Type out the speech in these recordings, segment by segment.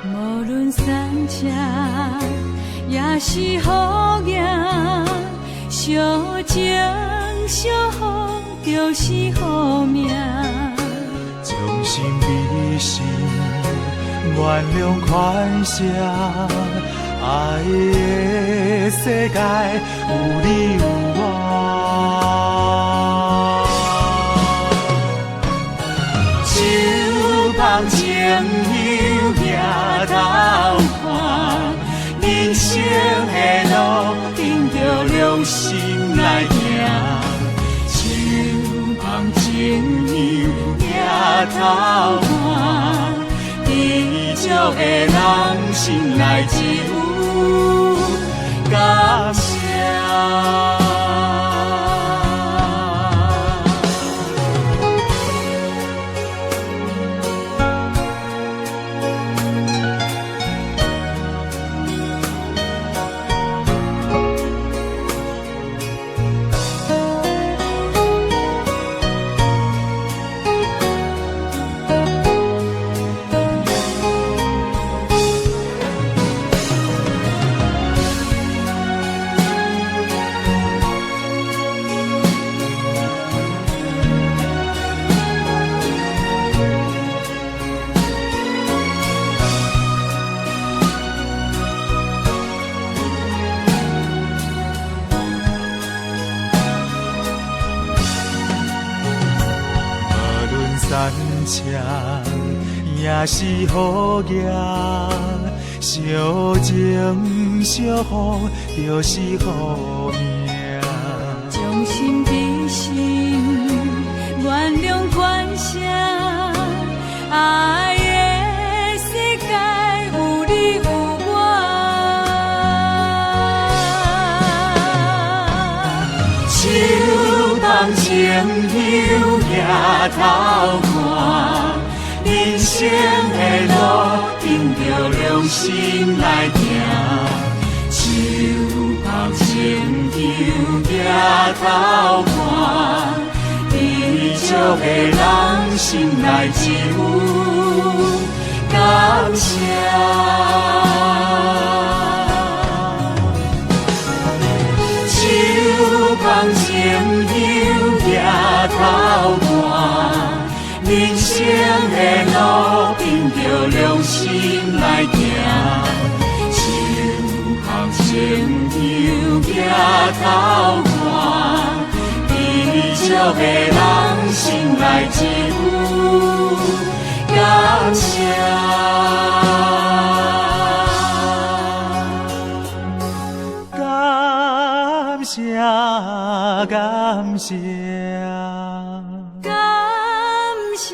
无论山车也是雨夜，小情小风就是好命。将心比心，原谅宽赦，爱的世界有你有我。手捧情友抬头看，人生的路凭着良心来行。手捧情友抬头看，知足的人心内只有感谢。山车也是雨夜，小情小风就是好命。将心比心，原谅宽赦，爱的世界有你有我。手捧情友抬头看，人生的路凭着良心来行。手捧情友抬头看，知足的人心内只有感谢。手捧情友抬头看，人生的路凭着良心来行。手捧情友抬头看，知足的人心内只有感谢。感谢，感谢，感谢，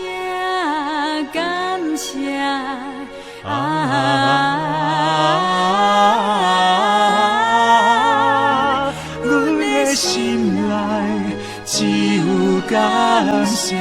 感谢阮的心内只有感谢。